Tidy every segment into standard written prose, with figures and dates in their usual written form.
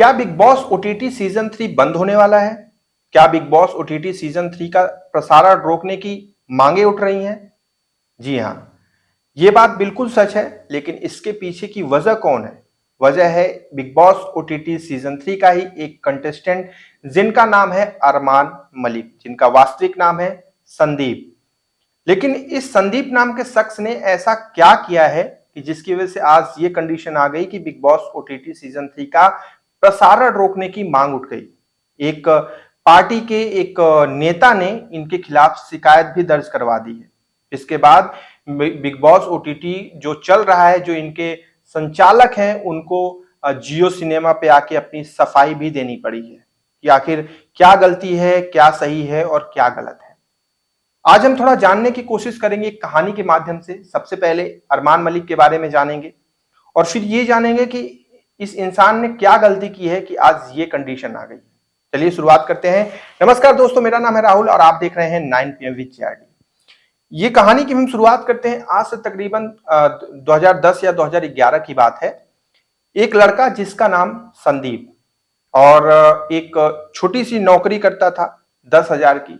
क्या big boss OTT season 3 बंद होने वाला है? क्या बिग बॉस ओटीटी सीजन 3 का प्रसारण रोकने की मांगे उठ रही हैं? जी हां, ये बात बिल्कुल सच है, लेकिन इसके पीछे की वजह कौन है? वजह है बिग बॉस ओटीटी सीजन 3 का ही एक कंटेस्टेंट जिनका नाम है अरमान मलिक, जिनका वास्तविक नाम है संदीप। लेकिन इस संदीप नाम के शख्स ने ऐसा क्या किया है कि जिसकी वजह से आज ये कंडीशन आ गई कि बिग बॉस ओटीटी सीजन 3 का प्रसारण रोकने की मांग उठ गई। एक पार्टी के एक नेता ने इनके खिलाफ शिकायत भी दर्ज करवा दी है। इसके बाद बिग बॉस ओटीटी जो चल रहा है, जो इनके संचालक हैं, उनको जियो सिनेमा पे आके अपनी सफाई भी देनी पड़ी है कि आखिर क्या गलती है, क्या सही है और क्या गलत है। आज हम थोड़ा जानने की कोशिश करेंगे एक कहानी के माध्यम से। सबसे पहले अरमान मलिक के बारे में जानेंगे और फिर ये जानेंगे कि इस इंसान ने क्या गलती की है कि आज ये कंडीशन आ गई। चलिए शुरुआत करते हैं। नमस्कार दोस्तों, मेरा नाम है राहुल और आप देख रहे हैं 9 PM विद JRD। ये कहानी की हम शुरुआत करते हैं आज से तकरीबन 2010 या 2011 की बात है। एक लड़का जिसका नाम संदीप और एक छोटी सी नौकरी करता था 10,000 की,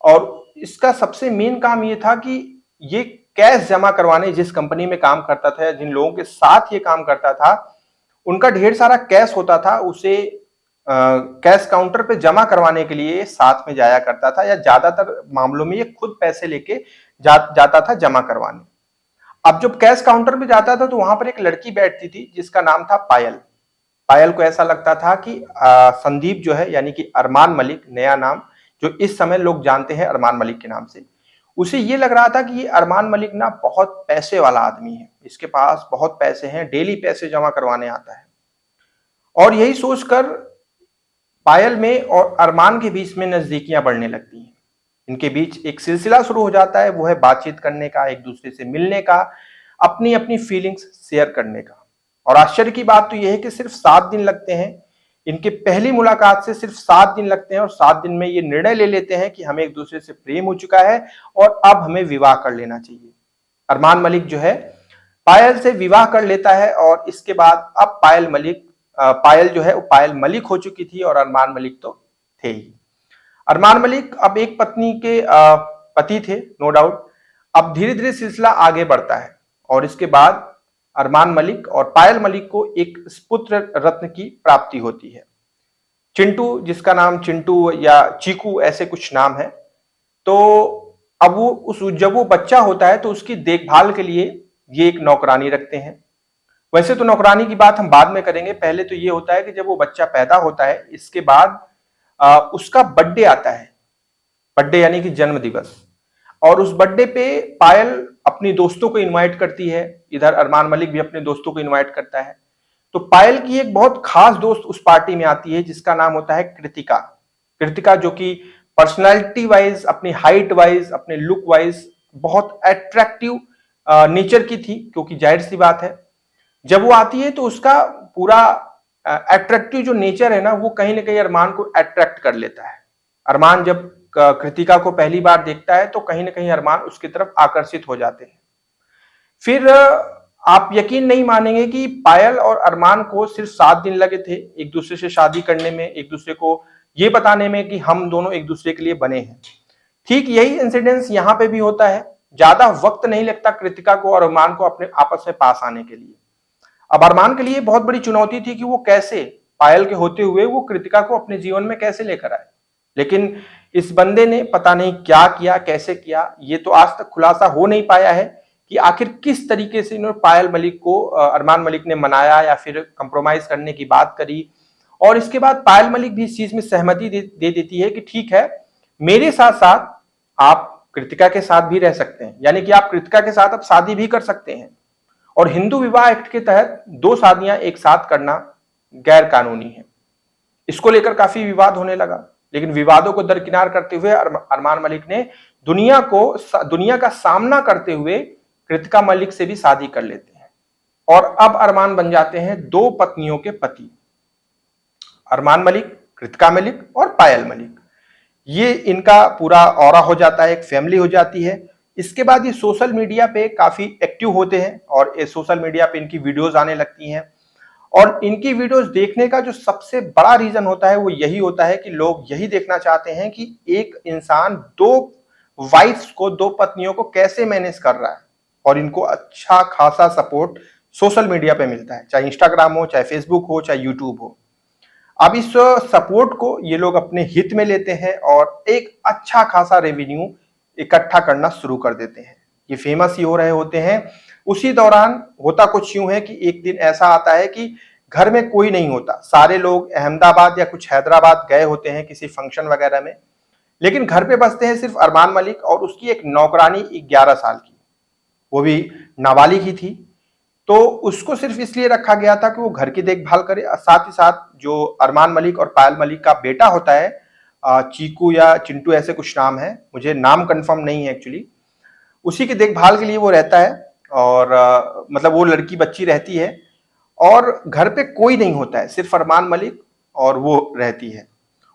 और इसका सबसे मेन काम ये था कि ये कैश जमा करवाने, जिस कंपनी में काम करता था या जिन लोगों के साथ ये काम करता था, उनका ढेर सारा कैश होता था, उसे कैश काउंटर पे जमा करवाने के लिए साथ में जाया करता था, या ज्यादातर मामलों में ये खुद पैसे लेके जाता था जमा करवाने। अब जब कैश काउंटर पे जाता था तो वहां पर एक लड़की बैठती थी जिसका नाम था पायल। पायल को ऐसा लगता था कि संदीप जो है, यानी कि अरमान मलिक, नया नाम जो इस समय लोग जानते हैं अरमान मलिक के नाम से, उसे ये लग रहा था कि ये अरमान मलिक ना बहुत पैसे वाला आदमी है, इसके पास बहुत पैसे हैं, डेली पैसे जमा करवाने आता है। और यही सोचकर पायल में और अरमान के बीच में नजदीकियां बढ़ने लगती हैं। इनके बीच एक सिलसिला शुरू हो जाता है, वो है बातचीत करने का, एक दूसरे से मिलने का, अपनी अपनी फीलिंग्स शेयर करने का। और आश्चर्य की बात तो यह है कि सिर्फ 7 दिन लगते हैं, इनके पहली मुलाकात से सिर्फ 7 दिन लगते हैं और 7 दिन में ये निर्णय ले लेते हैं कि हमें एक दूसरे से प्रेम हो चुका है और अब हमें विवाह कर लेना चाहिए। अरमान मलिक जो है पायल से विवाह कर लेता है और इसके बाद अब पायल जो है वो पायल मलिक हो चुकी थी और अरमान मलिक तो थे ही। अरमान मलिक अब एक पत्नी के पति थे, नो डाउट। अब धीरे धीरे सिलसिला आगे बढ़ता है और इसके बाद अरमान मलिक और पायल मलिक को एक पुत्र रत्न की प्राप्ति होती है, चिंटू, जिसका नाम चिंटू या चीकू ऐसे कुछ नाम है। तो अब जब वो बच्चा होता है तो उसकी देखभाल के लिए ये एक नौकरानी रखते हैं। वैसे तो नौकरानी की बात हम बाद में करेंगे, पहले तो ये होता है कि जब वो बच्चा पैदा होता है, इसके बाद उसका बर्थडे आता है, बर्थडे यानी कि जन्म दिवस। और उस बर्थडे पे पायल अपनी दोस्तों को इनवाइट करती है, इधर अरमान मलिक भी अपने दोस्तों को इनवाइट करता है। तो पायल की एक बहुत खास दोस्त उस पार्टी में आती है जिसका नाम होता है कृतिका। कृतिका जो कि पर्सनालिटी वाइज, अपनी हाइट वाइज, अपने लुक वाइज बहुत अट्रैक्टिव नेचर की थी, क्योंकि जाहिर सी बात है जब वो आती है तो उसका पूरा अट्रैक्टिव जो नेचर है ना, वो कहीं ना कहीं अरमान को अट्रैक्ट कर लेता है। अरमान जब कृतिका को पहली बार देखता है तो कहीं ना कहीं अरमान उसकी तरफ आकर्षित हो जाते हैं। फिर आप यकीन नहीं मानेंगे कि पायल और अरमान को सिर्फ 7 दिन लगे थे एक दूसरे से शादी करने में, एक दूसरे को ये बताने में कि हम दोनों एक दूसरे के लिए बने हैं। ठीक यही इंसिडेंस यहाँ पे भी होता है। ज्यादा वक्त नहीं लगता कृतिका को और अरमान को अपने आपस में पास आने के लिए। अब अरमान के लिए बहुत बड़ी चुनौती थी कि वो कैसे पायल के होते हुए वो कृतिका को अपने जीवन में कैसे लेकर आए। लेकिन इस बंदे ने पता नहीं क्या किया, कैसे किया, ये तो आज तक खुलासा हो नहीं पाया है कि आखिर किस तरीके से इन्होंने पायल मलिक को, अरमान मलिक ने मनाया या फिर कंप्रोमाइज करने की बात करी। और इसके बाद पायल मलिक भी इस चीज में सहमति दे देती है कि ठीक है, मेरे साथ साथ आप कृतिका के साथ भी रह सकते हैं, यानी कि आप कृतिका के साथ अब शादी भी कर सकते हैं। और हिंदू विवाह एक्ट के तहत 2 शादियां एक साथ करना गैर कानूनी है। इसको लेकर काफी विवाद होने लगा, लेकिन विवादों को दरकिनार करते हुए अरमान मलिक ने दुनिया का सामना करते हुए कृतिका मलिक से भी शादी कर लेते हैं और अब अरमान बन जाते हैं 2 पत्नियों के पति, अरमान मलिक, कृतिका मलिक और पायल मलिक। ये इनका पूरा ऑरा हो जाता है, एक फैमिली हो जाती है। इसके बाद ये सोशल मीडिया पे काफी एक्टिव होते हैं और सोशल मीडिया पे इनकी वीडियोस आने लगती हैं और इनकी वीडियोस देखने का जो सबसे बड़ा रीजन होता है वो यही होता है कि लोग यही देखना चाहते हैं कि एक इंसान दो वाइफ्स को, दो पत्नियों को कैसे मैनेज कर रहा है, और इनको अच्छा खासा सपोर्ट सोशल मीडिया पे मिलता है, चाहे इंस्टाग्राम हो, चाहे फेसबुक हो, चाहे यूट्यूब हो। अब इस सपोर्ट को ये लोग अपने हित में लेते हैं और एक अच्छा खासा रेवेन्यू इकट्ठा करना शुरू कर देते हैं। ये फेमस ही हो रहे होते हैं। उसी दौरान होता कुछ यूं है कि एक दिन ऐसा आता है कि घर में कोई नहीं होता, सारे लोग अहमदाबाद या कुछ हैदराबाद गए होते हैं किसी फंक्शन वगैरह में, लेकिन घर पे बसते हैं सिर्फ अरमान मलिक और उसकी एक नौकरानी 11 साल की, वो भी नाबालिग ही थी। तो उसको सिर्फ इसलिए रखा गया था कि वो घर की देखभाल करे, साथ ही साथ जो अरमान मलिक और पायल मलिक का बेटा होता है, चीकू या चिंटू ऐसे कुछ नाम है, मुझे नाम कंफर्म नहीं है एक्चुअली, उसी की देखभाल के लिए वो रहता है। और मतलब वो लड़की बच्ची रहती है और घर पे कोई नहीं होता है, सिर्फ अरमान मलिक और वो रहती है।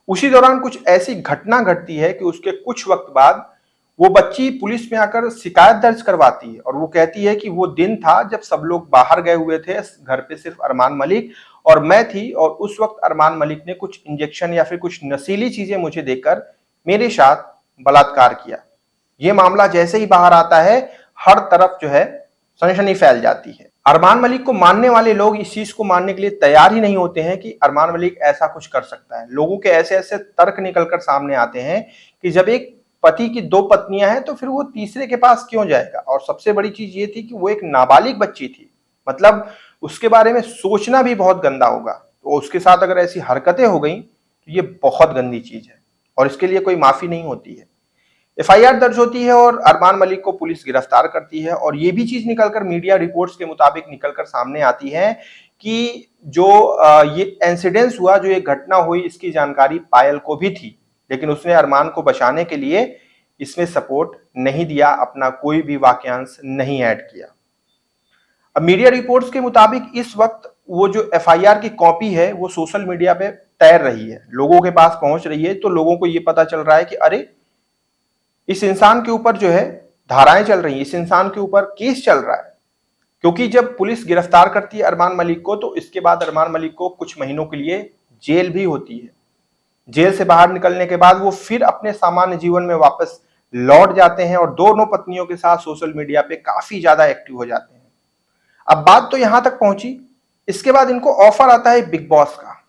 उसी दौरान कुछ ऐसी घटना घटती है कि उसके कुछ वक्त बाद वो बच्ची पुलिस में आकर शिकायत दर्ज करवाती है और वो कहती है कि वो दिन था जब सब लोग बाहर गए हुए थे, घर पे सिर्फ अरमान मलिक और मैं थी, और उस वक्त अरमान मलिक ने कुछ इंजेक्शन या फिर कुछ नशीली चीजें मुझे देकर मेरे साथ बलात्कार किया। ये मामला जैसे ही बाहर आता है, हर तरफ जो है सनसनी फैल जाती है। अरमान मलिक को मानने वाले लोग इस चीज को मानने के लिए तैयार ही नहीं होते हैं कि अरमान मलिक ऐसा कुछ कर सकता है। लोगों के ऐसे ऐसे तर्क निकलकर सामने आते हैं कि जब एक पति की दो पत्नियां हैं तो फिर वो तीसरे के पास क्यों जाएगा। और सबसे बड़ी चीज ये थी कि वो एक नाबालिग बच्ची थी, मतलब उसके बारे में सोचना भी बहुत गंदा होगा। तो उसके साथ अगर ऐसी हरकतें हो गई तो ये बहुत गंदी चीज है और इसके लिए कोई माफी नहीं होती है। एफआईआर दर्ज होती है और अरमान मलिक को पुलिस गिरफ्तार करती है। और ये भी चीज निकलकर मीडिया रिपोर्ट्स के मुताबिक निकलकर सामने आती है कि जो ये इंसिडेंस हुआ, जो ये घटना हुई, इसकी जानकारी पायल को भी थी, लेकिन उसने अरमान को बचाने के लिए इसमें सपोर्ट नहीं दिया, अपना कोई भी वाक्यांश नहीं ऐड किया। अब मीडिया रिपोर्ट्स के मुताबिक इस वक्त वो जो एफआईआर की कॉपी है वो सोशल मीडिया पे तैर रही है, लोगों के पास पहुंच रही है। तो लोगों को ये पता चल रहा है कि अरे, इस इंसान के ऊपर जो है धाराएं चल रही हैं, इस इंसान के ऊपर केस चल रहा है। क्योंकि जब पुलिस गिरफ्तार करती है अरमान मलिक को तो इसके बाद अरमान मलिक को कुछ महीनों के लिए जेल भी होती है। जेल से बाहर निकलने के बाद वो फिर अपने सामान्य जीवन में वापस लौट जाते हैं और दोनों पत्नियों के साथ सोशल मीडिया पे काफी ज्यादा एक्टिव हो जाते हैं। अब बात तो यहां तक पहुंची, इसके बाद इनको ऑफर आता है बिग बॉस का।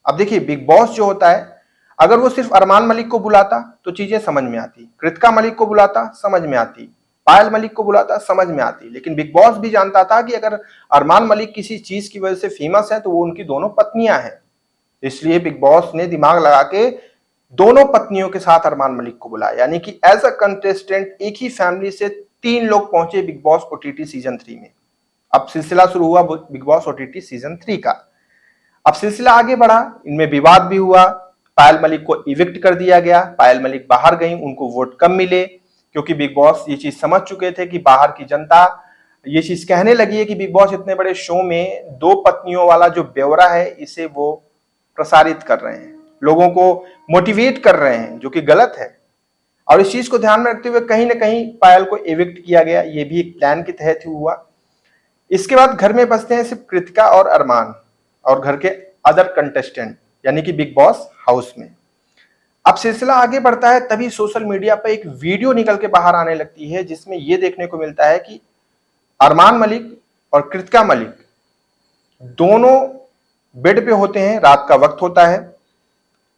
अब देखिए, बिग बॉस जो होता है, अगर वो सिर्फ अरमान मलिक को बुलाता तो चीजें समझ में आती, कृतिका मलिक को बुलाता समझ में आती, पायल मलिक को बुलाता समझ में आती। लेकिन बिग बॉस भी जानता था कि अगर अरमान मलिक किसी चीज की वजह से फेमस है तो वो उनकी दोनों पत्नियां हैं। इसलिए बिग बॉस ने दिमाग लगा के दोनों पत्नियों के साथ अरमान मलिक को बुलाया, यानी कि एज अ कंटेस्टेंट एक ही फैमिली से 3 लोग पहुंचे बिग बॉस ओटीटी सीजन 3 में। अब सिलसिला शुरू हुआ बिग बॉस ओटीटी सीजन 3 का। अब सिलसिला आगे बढ़ा, इनमें विवाद भी हुआ, पायल मलिक को इविक्ट कर दिया गया, पायल मलिक बाहर गई, उनको वोट कम मिले, क्योंकि बिग बॉस ये चीज समझ चुके थे कि बाहर की जनता ये चीज कहने लगी है कि बिग बॉस इतने बड़े शो में दो पत्नियों वाला जो ब्यौरा है इसे वो प्रसारित कर रहे हैं, लोगों को मोटिवेट कर रहे हैं, जो कि गलत है। और इस चीज को ध्यान में रखते हुए कहीं ना कहीं पायल को इविक्ट किया गया, ये भी एक प्लान के तहत ही हुआ। इसके बाद घर में बसते हैं सिर्फ कृतिका और अरमान और घर के अदर कंटेस्टेंट, यानी कि बिग बॉस हाउस में। अब सिलसिला आगे बढ़ता है, तभी सोशल मीडिया पर एक वीडियो निकल के बाहर आने लगती है जिसमें यह देखने को मिलता है कि अरमान मलिक और कृतिका मलिक दोनों बेड पे होते हैं, रात का वक्त होता है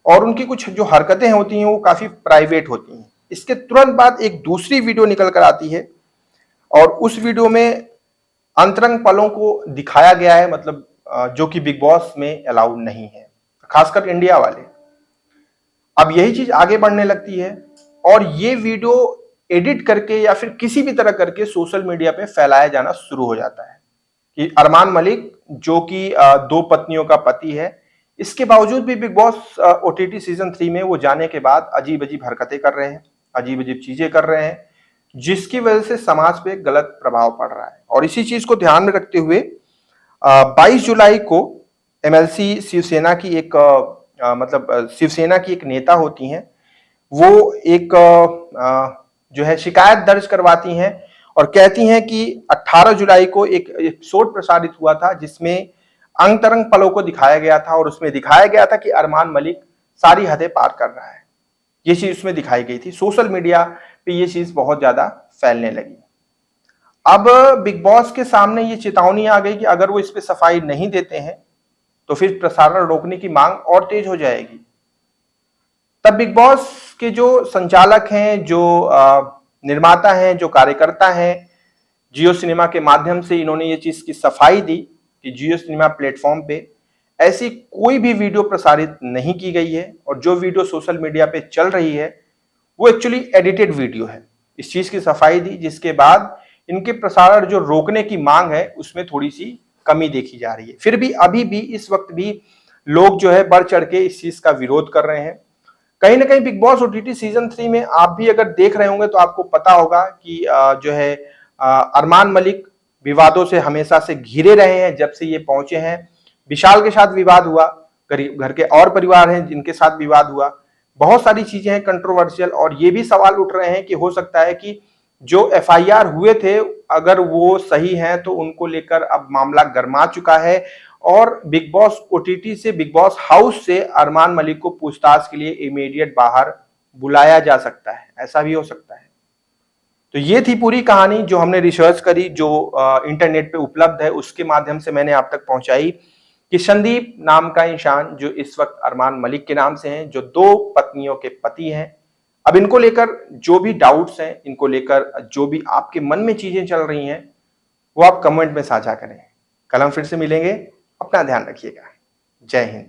और उनकी कुछ जो हरकतें होती हैं वो काफी प्राइवेट होती हैं। इसके तुरंत बाद एक दूसरी वीडियो निकल कर आती है और उस वीडियो में अंतरंग पलों को दिखाया गया है, मतलब जो कि बिग बॉस में अलाउड नहीं है, खासकर इंडिया वाले। अब यही चीज आगे बढ़ने लगती है और ये वीडियो एडिट करके या फिर किसी भी तरह करके सोशल मीडिया पे फैलाया जाना शुरू हो जाता है कि अरमान मलिक जो कि दो पत्नियों का पति है, इसके बावजूद भी बिग बॉस ओटीटी सीजन 3 में वो जाने के बाद अजीब अजीब हरकतें कर रहे हैं, अजीब अजीब चीजें कर रहे हैं, जिसकी वजह से समाज पे गलत प्रभाव पड़ रहा है। और इसी चीज को ध्यान में रखते हुए 22 जुलाई को एमएलसी शिवसेना की एक मतलब शिवसेना की एक नेता होती हैं, वो एक जो है शिकायत दर्ज करवाती हैं और कहती हैं कि 18 जुलाई को एक एपिसोड प्रसारित हुआ था जिसमें अंग तरंग पलों को दिखाया गया था और उसमें दिखाया गया था कि अरमान मलिक सारी हदें पार कर रहा है। ये चीज उसमें दिखाई गई थी। सोशल मीडिया पे ये चीज बहुत ज्यादा फैलने लगी। अब बिग बॉस के सामने ये चेतावनी आ गई कि अगर वो इस पे सफाई नहीं देते हैं तो फिर प्रसारण रोकने की मांग और तेज हो जाएगी। तब बिग बॉस के जो संचालक हैं, जो निर्माता हैं, जो कार्यकर्ता हैं, जियो सिनेमा के माध्यम से इन्होंने ये चीज की सफाई दी कि जियो सिनेमा प्लेटफॉर्म पे ऐसी कोई भी वीडियो प्रसारित नहीं की गई है और जो वीडियो सोशल मीडिया पे चल रही है वो एक्चुअली एडिटेड वीडियो है। इस चीज की सफाई दी, जिसके बाद इनके प्रसारण जो रोकने की मांग है उसमें थोड़ी सी कमी देखी जा रही है। फिर भी अभी भी इस वक्त भी लोग जो है बढ़ चढ़ के इस चीज का विरोध कर रहे हैं। कहीं ना कहीं बिग बॉस ओटीटी सीजन 3 में आप भी अगर देख रहे होंगे तो आपको पता होगा कि जो है अरमान मलिक विवादों से हमेशा से घिरे रहे हैं जब से ये पहुंचे हैं। विशाल के साथ विवाद हुआ, घर के और परिवार हैं जिनके साथ विवाद हुआ, बहुत सारी चीजें हैं कंट्रोवर्शियल। और ये भी सवाल उठ रहे हैं कि हो सकता है कि जो एफआईआर हुए थे अगर वो सही हैं तो उनको लेकर अब मामला गर्मा चुका है और बिग बॉस ओटीटी से, बिग बॉस हाउस से अरमान मलिक को पूछताछ के लिए इमीडिएट बाहर बुलाया जा सकता है। ऐसा भी हो सकता है। तो ये थी पूरी कहानी जो हमने रिसर्च करी, जो इंटरनेट पे उपलब्ध है उसके माध्यम से मैंने आप तक पहुंचाई कि संदीप नाम का इंसान जो इस वक्त अरमान मलिक के नाम से हैं, जो 2 पत्नियों के पति हैं। अब इनको लेकर जो भी डाउट्स हैं, इनको लेकर जो भी आपके मन में चीजें चल रही हैं वो आप कमेंट में साझा करें। कल हम फिर से मिलेंगे। अपना ध्यान रखिएगा। जय हिंद।